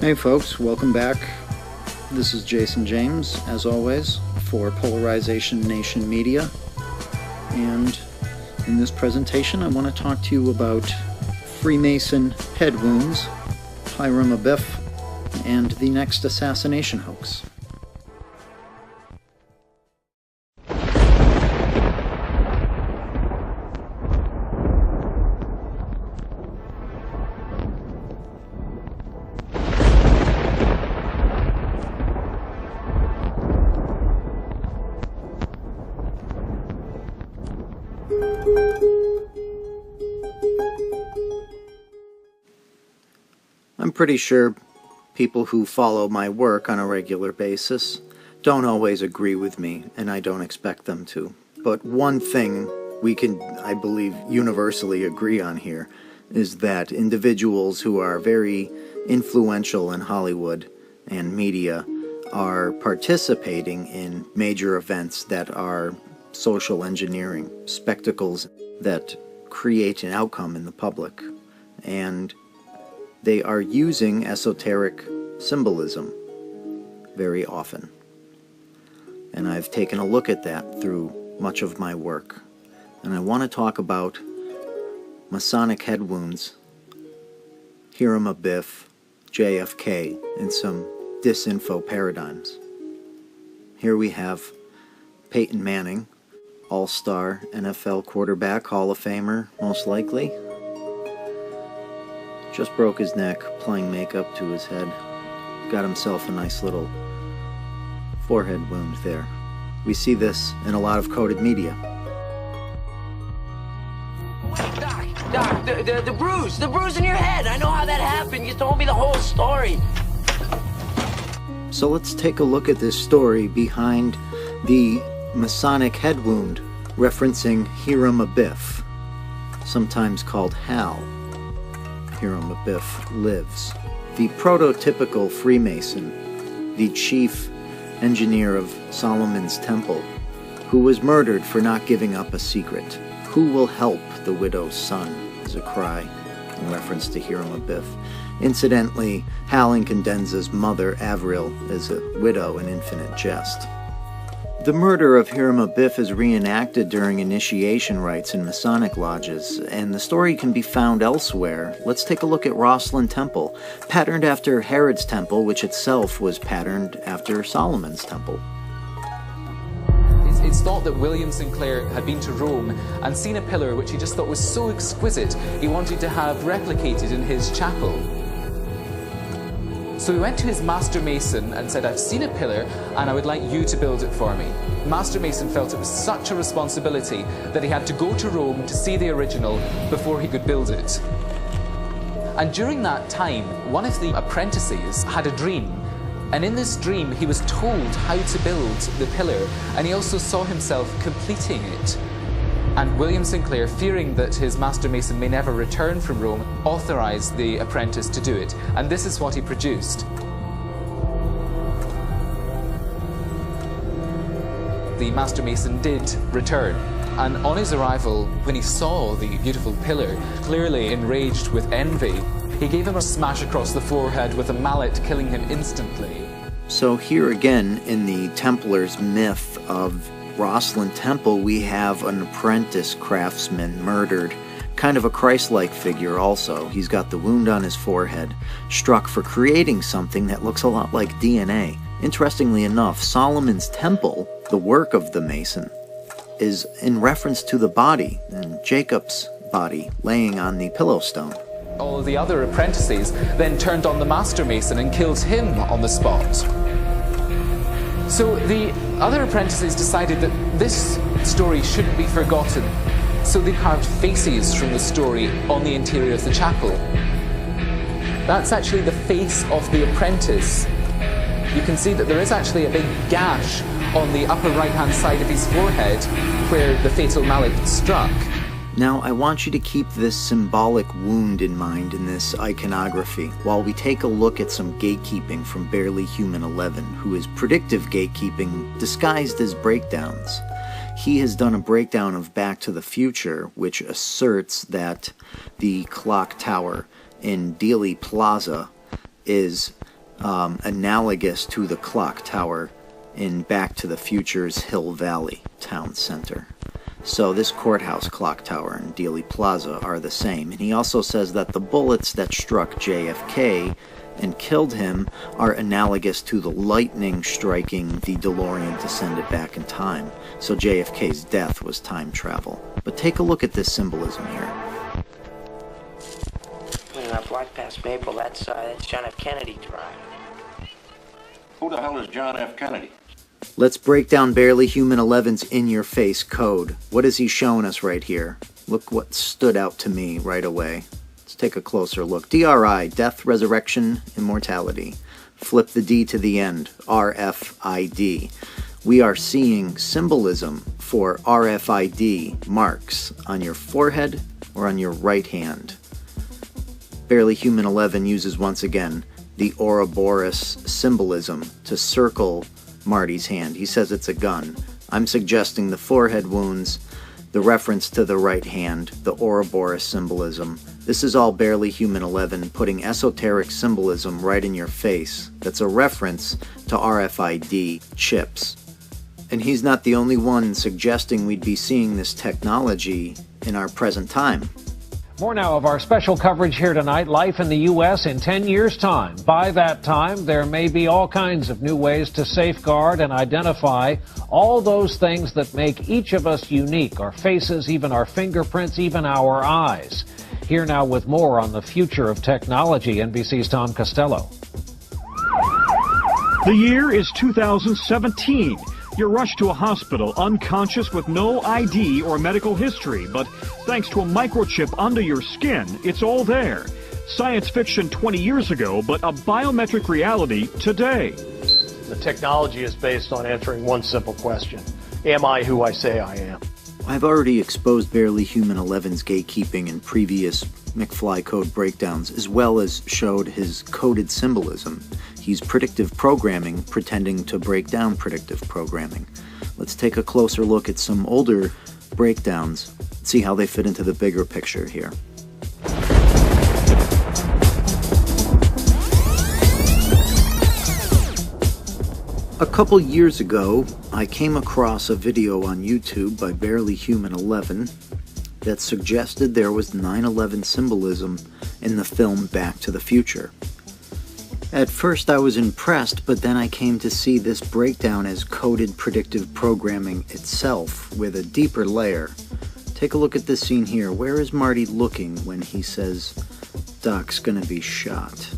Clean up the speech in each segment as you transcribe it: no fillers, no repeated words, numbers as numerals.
Hey folks, welcome back. This is Jason James, as always, for Polarization Nation Media. And in this presentation, I want to talk to you about Freemason head wounds, Hiram Abif, and the next assassination hoax. I'm pretty sure people who follow my work on a regular basis don't always agree with me, and I don't expect them to. But one thing we can, I believe, universally agree on here is that individuals who are very influential in Hollywood and media are participating in major events that are social engineering, spectacles that create an outcome in the public. And they are using esoteric symbolism very often. And I've taken a look at that through much of my work. And I want to talk about Masonic head wounds, Hiram Abif, JFK, and some disinfo paradigms. Here we have Peyton Manning, all-star NFL quarterback, Hall of Famer, most likely. Just broke his neck applying makeup to his head. Got himself a nice little forehead wound there. We see this in a lot of coded media. Wait, Doc, the bruise in your head. I know how that happened. You told me the whole story. So let's take a look at this story behind the Masonic head wound, referencing Hiram Abif, sometimes called Hal. Hiram Abif lives. The prototypical Freemason, the chief engineer of Solomon's Temple, who was murdered for not giving up a secret. Who will help the widow's son, is a cry in reference to Hiram Abif. Incidentally, Hal Incandenza's mother, Avril, is a widow in infinite jest. The murder of Hiram Abif is reenacted during initiation rites in Masonic lodges, and the story can be found elsewhere. Let's take a look at Rosslyn Temple, patterned after Herod's temple, which itself was patterned after Solomon's temple. It's thought that William Sinclair had been to Rome and seen a pillar which he just thought was so exquisite he wanted to have replicated in his chapel. So he went to his master mason and said, I've seen a pillar and I would like you to build it for me. Master mason felt it was such a responsibility that he had to go to Rome to see the original before he could build it. And during that time, one of the apprentices had a dream. And in this dream, he was told how to build the pillar, and he also saw himself completing it. And William Sinclair, fearing that his master mason may never return from Rome, authorized the apprentice to do it. And this is what he produced. The master mason did return. And on his arrival, when he saw the beautiful pillar, clearly enraged with envy, he gave him a smash across the forehead with a mallet, killing him instantly. So here again, in the Templars' myth of Rosslyn Temple, we have an apprentice craftsman murdered. Kind of a Christ-like figure also. He's got the wound on his forehead, struck for creating something that looks a lot like DNA. Interestingly enough, Solomon's Temple, the work of the Mason, is in reference to the body, and Jacob's body, laying on the pillow stone. All of the other apprentices then turned on the master mason and killed him on the spot. So the other apprentices decided that this story shouldn't be forgotten, so they carved faces from the story on the interior of the chapel. That's actually the face of the apprentice. You can see that there is actually a big gash on the upper right-hand side of his forehead where the fatal mallet struck. Now, I want you to keep this symbolic wound in mind in this iconography while we take a look at some gatekeeping from Barely Human 11, who is predictive gatekeeping disguised as breakdowns. He has done a breakdown of Back to the Future, which asserts that the clock tower in Dealey Plaza is analogous to the clock tower in Back to the Future's Hill Valley Town Center. So this courthouse clock tower and Dealey Plaza are the same. And he also says that the bullets that struck JFK and killed him are analogous to the lightning striking the DeLorean to send it back in time. So JFK's death was time travel. But take a look at this symbolism here. That block past Maple, that's John F. Kennedy Drive. Who the hell is John F. Kennedy? Let's break down Barely Human 11's in-your-face code. What is he showing us right here? Look what stood out to me right away. Let's take a closer look. DRI, death, resurrection, immortality. Flip the D to the end, RFID. We are seeing symbolism for RFID marks on your forehead or on your right hand. Barely Human 11 uses once again the Ouroboros symbolism to circle Marty's hand. He says it's a gun. I'm suggesting the forehead wounds, the reference to the right hand, the Ouroboros symbolism. This is all Barely Human 11 putting esoteric symbolism right in your face. That's a reference to RFID chips. And he's not the only one suggesting we'd be seeing this technology in our present time. More now of our special coverage here tonight, life in the U.S. in 10 years' time. By that time, there may be all kinds of new ways to safeguard and identify all those things that make each of us unique, our faces, even our fingerprints, even our eyes. Here now with more on the future of technology, NBC's Tom Costello. The year is 2017. You're rushed to a hospital unconscious with no ID or medical history, but thanks to a microchip under your skin, it's all there. Science fiction 20 years ago, but a biometric reality today. The technology is based on answering one simple question. Am I who I say I am? I've already exposed Barely Human 11's gatekeeping in previous McFly code breakdowns, as well as showed his coded symbolism. He's predictive programming, pretending to break down predictive programming. Let's take a closer look at some older breakdowns, see how they fit into the bigger picture here. A couple years ago, I came across a video on YouTube by Barely Human 11 that suggested there was 9/11 symbolism in the film Back to the Future. At first I was impressed, but then I came to see this breakdown as coded predictive programming itself with a deeper layer. Take a look at this scene here. Where is Marty looking when he says Doc's gonna be shot?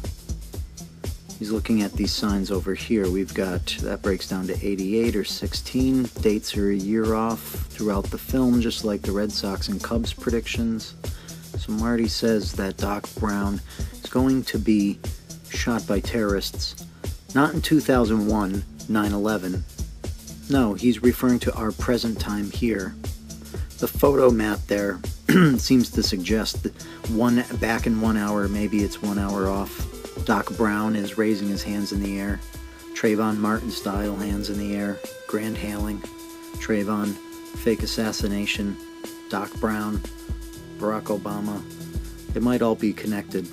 He's looking at these signs over here. We've got, that breaks down to 88 or 16. Dates are a year off throughout the film, just like the Red Sox and Cubs predictions. So Marty says that Doc Brown is going to be shot by terrorists, not in 2001, 9/11. No, he's referring to our present time here. The photo map there seems to suggest that back in 1 hour, maybe it's 1 hour off. Doc Brown is raising his hands in the air. Trayvon Martin style hands in the air. Grand hailing. Trayvon, fake assassination. Doc Brown, Barack Obama. They might all be connected.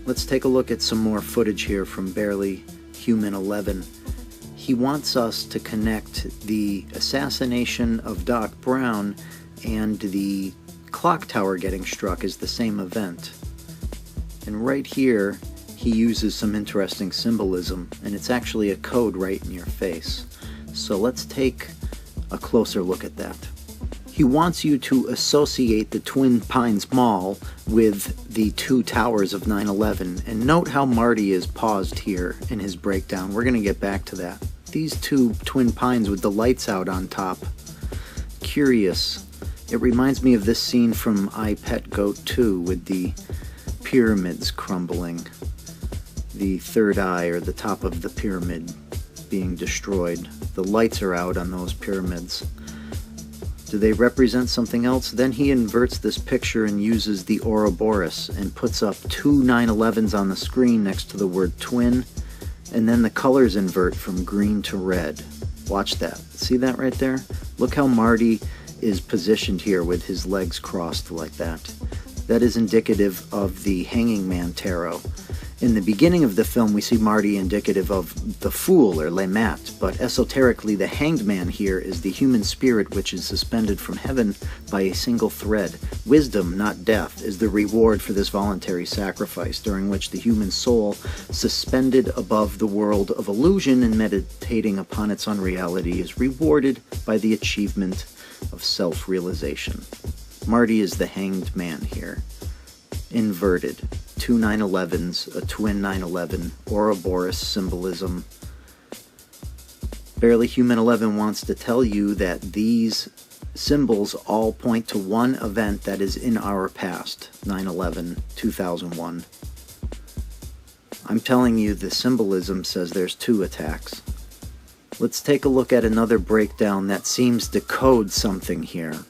Let's take a look at some more footage here from Barely Human 11. He wants us to connect the assassination of Doc Brown and the clock tower getting struck as the same event. And right here, he uses some interesting symbolism, and it's actually a code right in your face. So let's take a closer look at that. He wants you to associate the Twin Pines Mall with the two towers of 9/11, and note how Marty is paused here in his breakdown. We're going to get back to that. These two Twin Pines with the lights out on top. Curious. It reminds me of this scene from I, Pet Goat 2 with the pyramids crumbling. The third eye, or the top of the pyramid, being destroyed. The lights are out on those pyramids. Do they represent something else? Then he inverts this picture and uses the Ouroboros and puts up two 9/11s on the screen next to the word twin, and then the colors invert from green to red. Watch that. See that right there? Look how Marty is positioned here with his legs crossed like that. That is indicative of the Hanging Man Tarot. In the beginning of the film, we see Marty indicative of the fool, or le mat, but esoterically, the hanged man here is the human spirit which is suspended from heaven by a single thread. Wisdom, not death, is the reward for this voluntary sacrifice, during which the human soul, suspended above the world of illusion and meditating upon its unreality, is rewarded by the achievement of self-realization. Marty is the hanged man here. Inverted. Two 9/11s, a twin 9/11, Ouroboros symbolism. Barely Human 11 wants to tell you that these symbols all point to one event that is in our past, 9/11, 2001. I'm telling you, the symbolism says there's two attacks. Let's take a look at another breakdown that seems to code something here.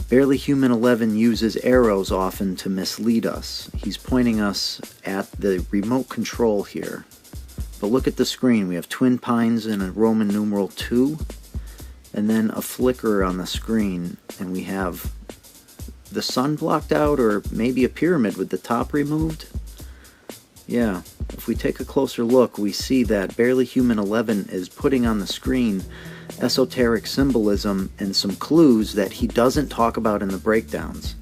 Barely Human 11 uses arrows often to mislead us. He's pointing us at the remote control here. But look at the screen. We have twin pines and a Roman numeral 2, and then a flicker on the screen, and we have the sun blocked out, or maybe a pyramid with the top removed. Yeah, if we take a closer look, we see that Barely Human 11 is putting on the screen esoteric symbolism and some clues that he doesn't talk about in the breakdowns.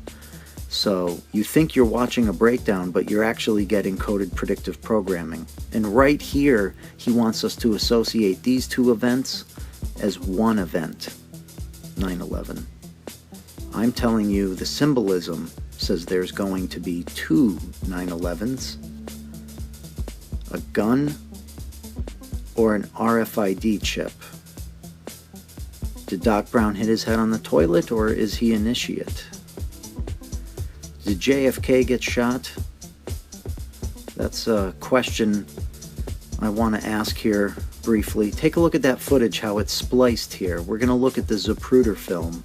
So you think you're watching a breakdown, but you're actually getting coded predictive programming. And right here, he wants us to associate these two events as one event, 9/11. I'm telling you, the symbolism says there's going to be two 9/11s, a gun, or an RFID chip. Did Doc Brown hit his head on the toilet, or is he initiate? Did JFK get shot? That's a question I want to ask here briefly. Take a look at that footage, how it's spliced here. We're going to look at the Zapruder film.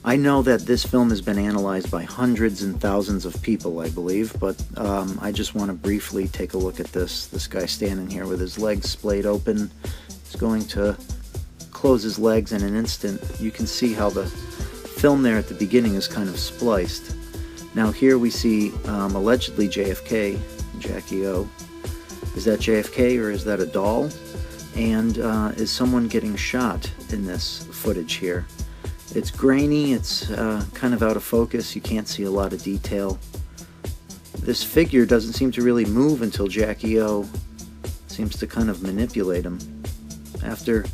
I know that this film has been analyzed by hundreds and thousands of people, I believe, but I just want to briefly take a look at this. This guy standing here with his legs splayed open is going to close his legs in an instant. You can see how the film there at the beginning is kind of spliced. Now here we see allegedly JFK, Jackie O. Is that JFK or is that a doll? And is someone getting shot in this footage here? It's grainy, it's kind of out of focus, you can't see a lot of detail. This figure doesn't seem to really move until Jackie O seems to kind of manipulate him. After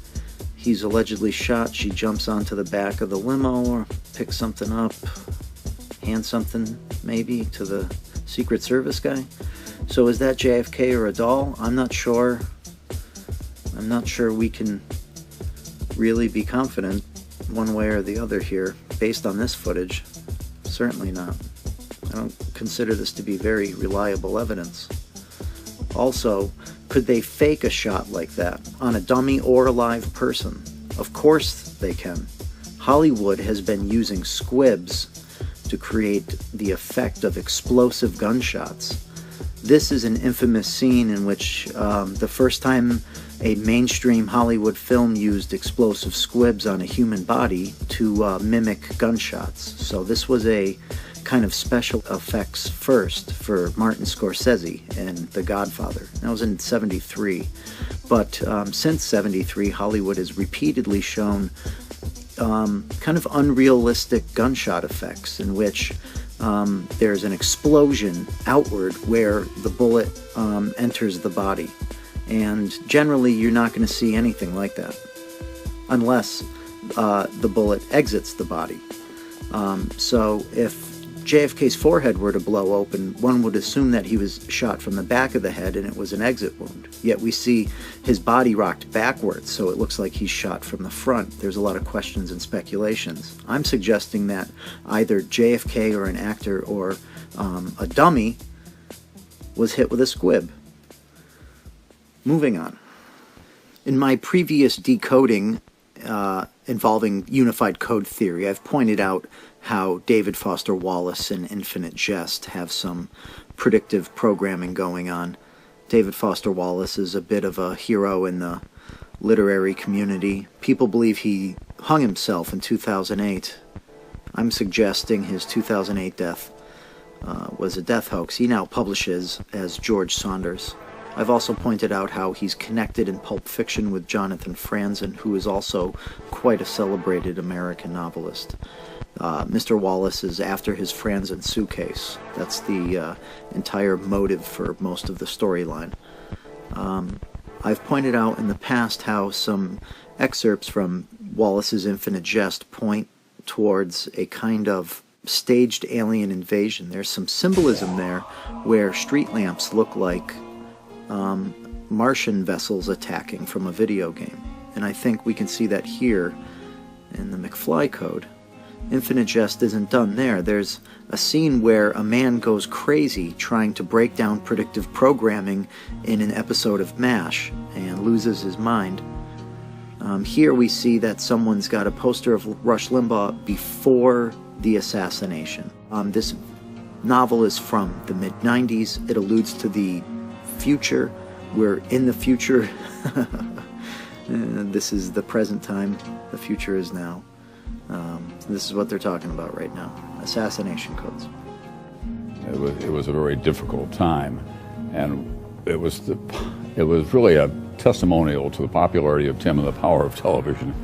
he's allegedly shot, she jumps onto the back of the limo or picks something up, hands something maybe to the Secret Service guy. So is that JFK or a doll? I'm not sure. I'm not sure we can really be confident one way or the other here based on this footage. Certainly not. I don't consider this to be very reliable evidence. Also, could they fake a shot like that on a dummy or a live person? Of course they can. Hollywood has been using squibs to create the effect of explosive gunshots. This is an infamous scene in which the first time a mainstream Hollywood film used explosive squibs on a human body to mimic gunshots. So this was a kind of special effects first for Martin Scorsese and The Godfather. That was in '73. But since '73, Hollywood has repeatedly shown kind of unrealistic gunshot effects in which there's an explosion outward where the bullet enters the body. And generally, you're not going to see anything like that unless the bullet exits the body. So if JFK's forehead were to blow open, one would assume that he was shot from the back of the head and it was an exit wound. Yet we see his body rocked backwards, so it looks like he's shot from the front. There's a lot of questions and speculations. I'm suggesting that either JFK or an actor or a dummy was hit with a squib. Moving on. In my previous decoding involving unified code theory, I've pointed out how David Foster Wallace and Infinite Jest have some predictive programming going on. David Foster Wallace is a bit of a hero in the literary community. People believe he hung himself in 2008. I'm suggesting his 2008 death was a death hoax. He now publishes as George Saunders. I've also pointed out how he's connected in Pulp Fiction with Jonathan Franzen, who is also quite a celebrated American novelist. Mr. Wallace is after his Franzen suitcase. That's the entire motive for most of the storyline. I've pointed out in the past how some excerpts from Wallace's Infinite Jest point towards a kind of staged alien invasion. There's some symbolism there where street lamps look like Martian vessels attacking from a video game. And I think we can see that here in the McFly Code. Infinite Jest isn't done there. There's a scene where a man goes crazy trying to break down predictive programming in an episode of MASH and loses his mind. Here we see that someone's got a poster of Rush Limbaugh before the assassination. This novel is from the mid-90s. It alludes to the future. We're in the future. This is the present time. The future is now. This is what they're talking about right now. Assassination codes. It was a very difficult time, and it was really a testimonial to the popularity of Tim and the power of television.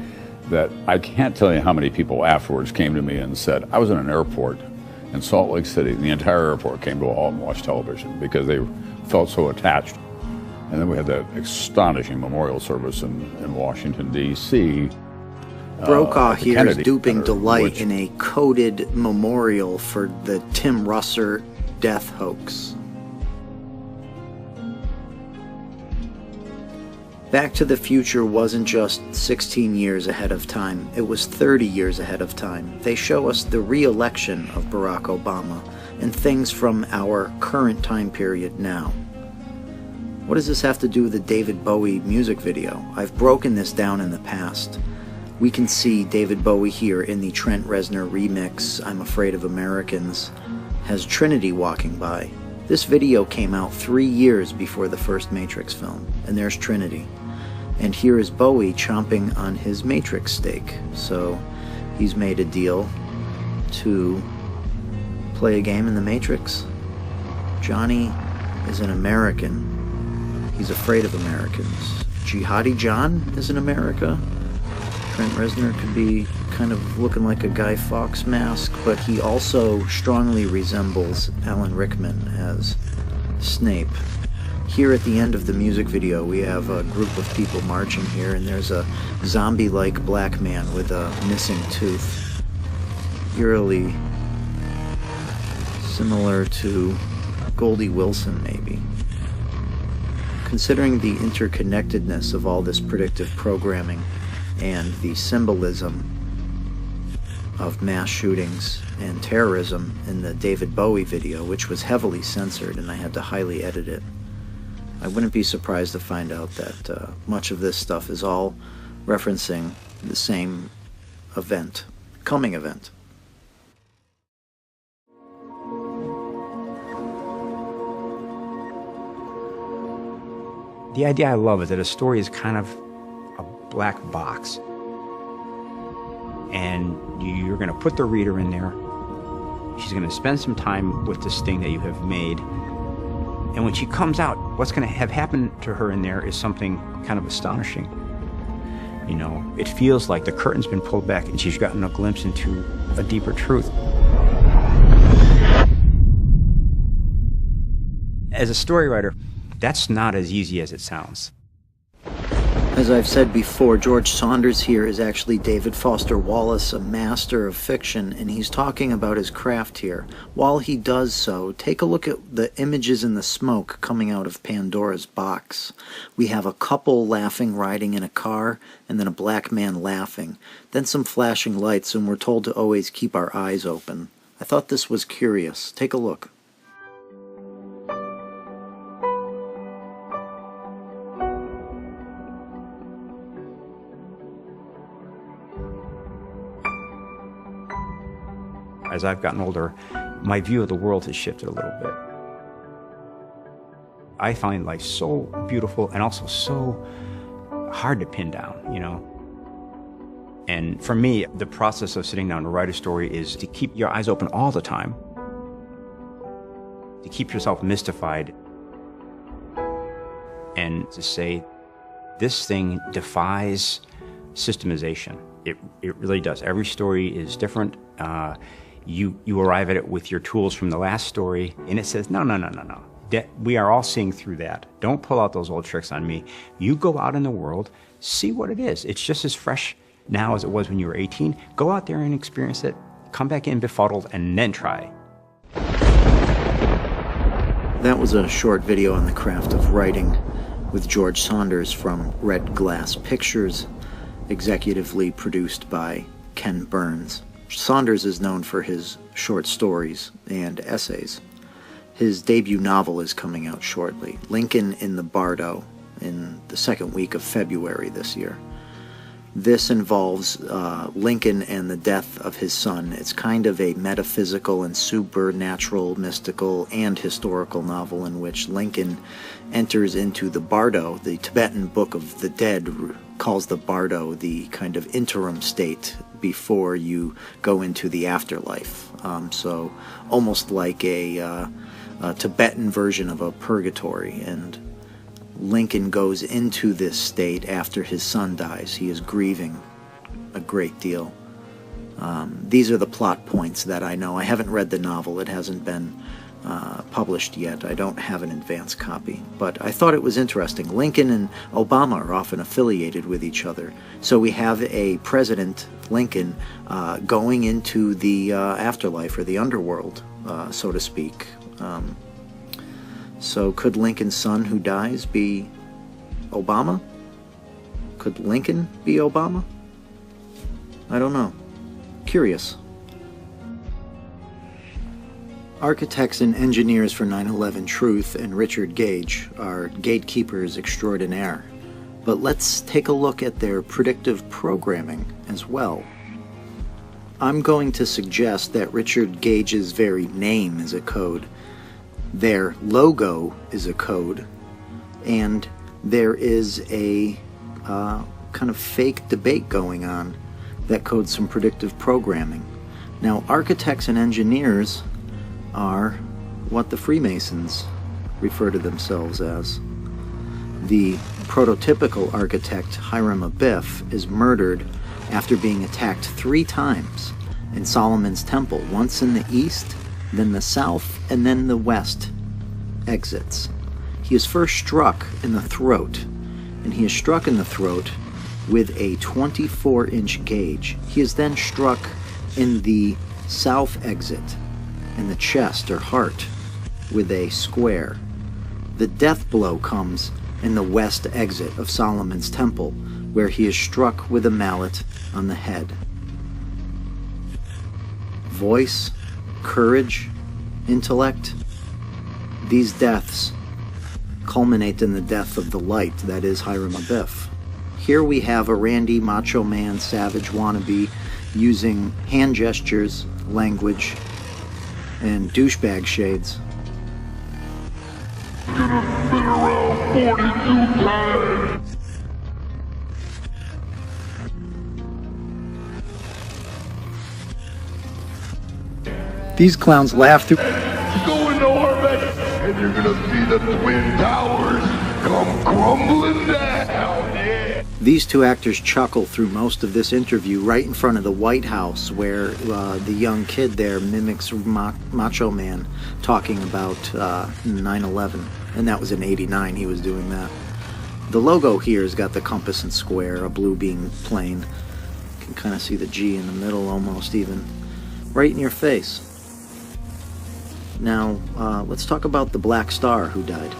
That I can't tell you how many people afterwards came to me and said, I was in an airport in Salt Lake City, and the entire airport came to a halt and watched television because they felt so attached. And then we had that astonishing memorial service in Washington, D.C. Brokaw here is Kennedy duping Center, delight in a coded memorial for the Tim Russer death hoax. Back to the Future wasn't just 16 years ahead of time, it was 30 years ahead of time. They show us the re-election of Barack Obama and things from our current time period now. What does this have to do with the David Bowie music video? I've broken this down in the past. We can see David Bowie here in the Trent Reznor remix, I'm Afraid of Americans, has Trinity walking by. This video came out 3 years before the first Matrix film, and there's Trinity. And here is Bowie chomping on his Matrix steak. So he's made a deal to play a game in the Matrix. Johnny is an American. He's afraid of Americans. Jihadi John is in America. Trent Reznor could be kind of looking like a Guy Fawkes mask, but he also strongly resembles Alan Rickman as Snape. Here at the end of the music video, we have a group of people marching here, and there's a zombie-like black man with a missing tooth. Eerily similar to Goldie Wilson, maybe. Considering the interconnectedness of all this predictive programming and the symbolism of mass shootings and terrorism in the David Bowie video, which was heavily censored and I had to highly edit it, I wouldn't be surprised to find out that much of this stuff is all referencing the same event, coming event. The idea I love is that a story is kind of a black box. And you're going to put the reader in there. She's going to spend some time with this thing that you have made. And when she comes out, what's going to have happened to her in there is something kind of astonishing. You know, it feels like the curtain's been pulled back and she's gotten a glimpse into a deeper truth. As a story writer, that's not as easy as it sounds. As I've said before, George Saunders here is actually David Foster Wallace, a master of fiction, and he's talking about his craft here. While he does so, take a look at the images in the smoke coming out of Pandora's box. We have a couple laughing riding in a car, and then a black man laughing. Then some flashing lights, and we're told to always keep our eyes open. I thought this was curious. Take a look. As I've gotten older, my view of the world has shifted a little bit. I find life so beautiful and also so hard to pin down, you know. And for me, the process of sitting down to write a story is to keep your eyes open all the time to keep yourself mystified and to say, this thing defies systemization. It really does. Every story is different. You arrive at it with your tools from the last story, and it says, no. We are all seeing through that. Don't pull out those old tricks on me. You go out in the world, see what it is. It's just as fresh now as it was when you were 18. Go out there and experience it. Come back in befuddled, and then try. That was a short video on the craft of writing with George Saunders from Red Glass Pictures, executively produced by Ken Burns. Saunders is known for his short stories and essays. His debut novel is coming out shortly, Lincoln in the Bardo, in the second week of February this year. This involves Lincoln and the death of his son. It's kind of a metaphysical and supernatural, mystical, and historical novel in which Lincoln enters into the Bardo. The Tibetan Book of the Dead calls the Bardo the kind of interim state before you go into the afterlife. So almost like a Tibetan version of a purgatory, and Lincoln goes into this state after his son dies. He is grieving a great deal. These are the plot points that I know. I haven't read the novel. It hasn't been published yet. I don't have an advance copy, but I thought it was interesting. Lincoln and Obama are often affiliated with each other. So we have a President Lincoln going into the afterlife, or the underworld, so to speak. So could Lincoln's son who dies be Obama? Could Lincoln be Obama? I don't know. Curious. Architects and engineers for 9/11 Truth and Richard Gage are gatekeepers extraordinaire. But let's take a look at their predictive programming as well. I'm going to suggest that Richard Gage's very name is a code. Their logo is a code, and there is a kind of fake debate going on that codes some predictive programming. Now, architects and engineers are what the Freemasons refer to themselves as. The prototypical architect, Hiram Abif, is murdered after being attacked 3 times in Solomon's Temple, once in the east, then the south, and then the west exits. He is first struck in the throat, and he is struck in the throat with a 24-inch gauge. He is then struck in the south exit, in the chest or heart, with a square. The death blow comes in the west exit of Solomon's Temple, where he is struck with a mallet on the head. Voice, courage, intellect, these deaths culminate in the death of the light that is Hiram Abif. Here we have a Randy Macho Man savage wannabe using hand gestures, language, and douchebag shades. Been around 42 times. These clowns laugh through. Go into orbit, and you're gonna see the Twin Towers come crumbling down. Yeah. These two actors chuckle through most of this interview right in front of the White House, where the young kid there mimics Macho Man talking about 9/11, and that was in '89 he was doing that. The logo here has got the compass and square, a blue beam plane. You can kind of see the G in the middle almost even, right in your face. Now, let's talk about the Black Star who died.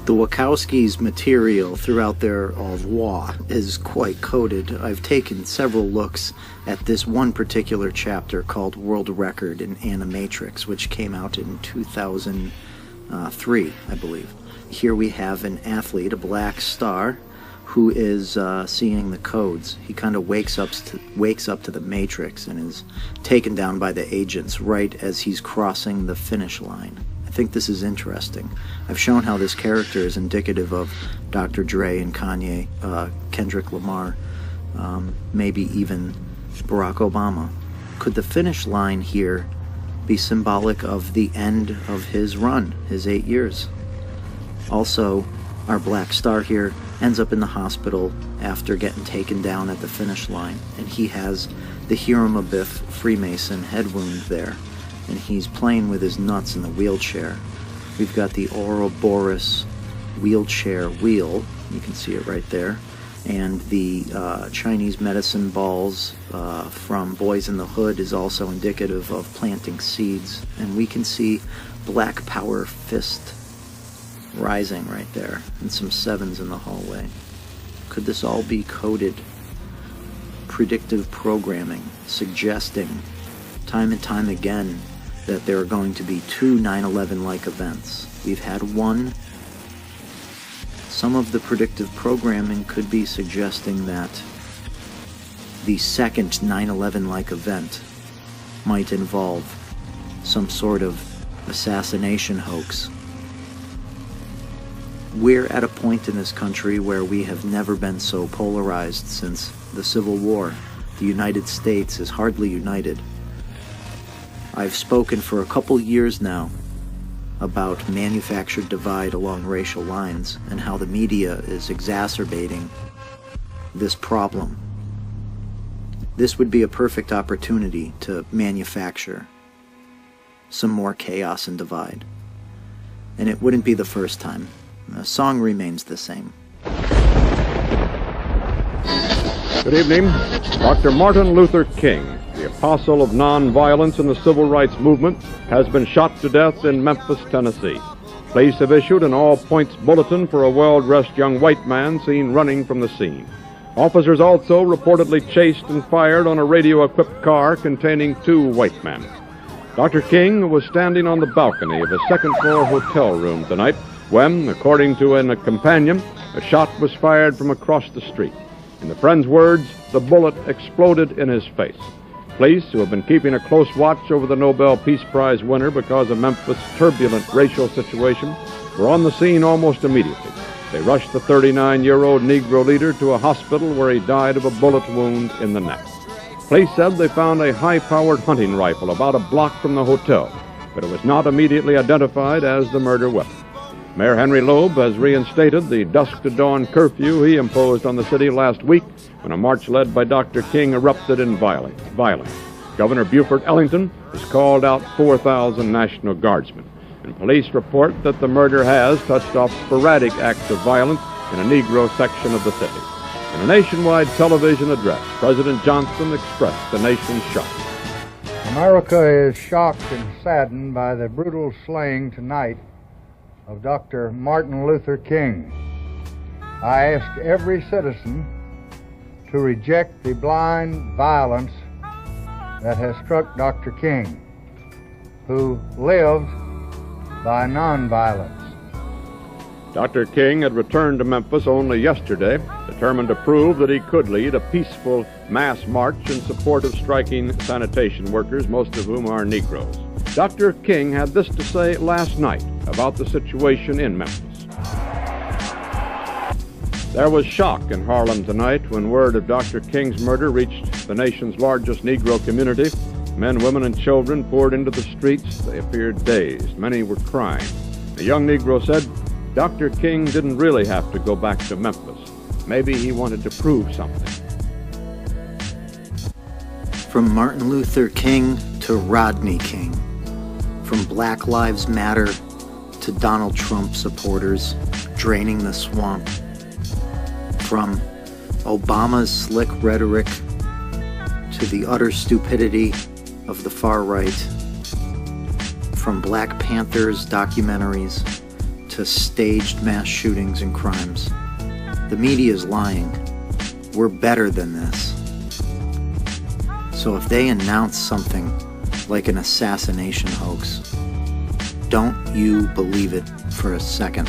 The Wachowskis' material throughout their au revoir is quite coded. I've taken several looks at this one particular chapter called World Record in Animatrix, which came out in 2003, I believe. Here we have an athlete, a Black Star, who is seeing the codes. He kind of wakes up to the Matrix and is taken down by the agents right as he's crossing the finish line. I think this is interesting. I've shown how this character is indicative of Dr. Dre and Kanye, Kendrick Lamar, maybe even Barack Obama. Could the finish line here be symbolic of the end of his run, his 8 years? Also, our black star here ends up in the hospital after getting taken down at the finish line, and he has the Hiram Abif Freemason head wound there, and he's playing with his nuts in the wheelchair. We've got the Ouroboros wheelchair wheel, you can see it right there, and the Chinese medicine balls from Boys in the Hood is also indicative of planting seeds, and we can see Black Power fist rising right there, and some sevens in the hallway. Could this all be coded predictive programming, suggesting time and time again that there are going to be 2 9/11-like events? We've had one. Some of the predictive programming could be suggesting that the second 9/11-like event might involve some sort of assassination hoax. We're at a point in this country where we have never been so polarized since the Civil War. The United States is hardly united. I've spoken for a couple years now about manufactured divide along racial lines and how the media is exacerbating this problem. This would be a perfect opportunity to manufacture some more chaos and divide. And it wouldn't be the first time. The song remains the same. Good evening. Dr. Martin Luther King, the apostle of nonviolence in the civil rights movement, has been shot to death in Memphis, Tennessee. Police have issued an all-points bulletin for a well-dressed young white man seen running from the scene. Officers also reportedly chased and fired on a radio-equipped car containing 2 white men. Dr. King was standing on the balcony of a second-floor hotel room tonight when, according to a companion, a shot was fired from across the street. In the friend's words, the bullet exploded in his face. Police, who have been keeping a close watch over the Nobel Peace Prize winner because of Memphis' turbulent racial situation, were on the scene almost immediately. They rushed the 39-year-old Negro leader to a hospital where he died of a bullet wound in the neck. Police said they found a high-powered hunting rifle about a block from the hotel, but it was not immediately identified as the murder weapon. Mayor Henry Loeb has reinstated the dusk-to-dawn curfew he imposed on the city last week when a march led by Dr. King erupted in violence. Governor Buford Ellington has called out 4,000 National Guardsmen, and police report that the murder has touched off sporadic acts of violence in a Negro section of the city. In a nationwide television address, President Johnson expressed the nation's shock. America is shocked and saddened by the brutal slaying tonight of Dr. Martin Luther King. I ask every citizen to reject the blind violence that has struck Dr. King, who lived by nonviolence. Dr. King had returned to Memphis only yesterday, determined to prove that he could lead a peaceful mass march in support of striking sanitation workers, most of whom are Negroes. Dr. King had this to say last night about the situation in Memphis. There was shock in Harlem tonight when word of Dr. King's murder reached the nation's largest Negro community. Men, women, and children poured into the streets. They appeared dazed. Many were crying. The young Negro said Dr. King didn't really have to go back to Memphis. Maybe he wanted to prove something. From Martin Luther King to Rodney King. From Black Lives Matter to Donald Trump supporters draining the swamp. From Obama's slick rhetoric to the utter stupidity of the far right. From Black Panthers documentaries to staged mass shootings and crimes. The media is lying. We're better than this. So if they announce something like an assassination hoax, don't you believe it for a second.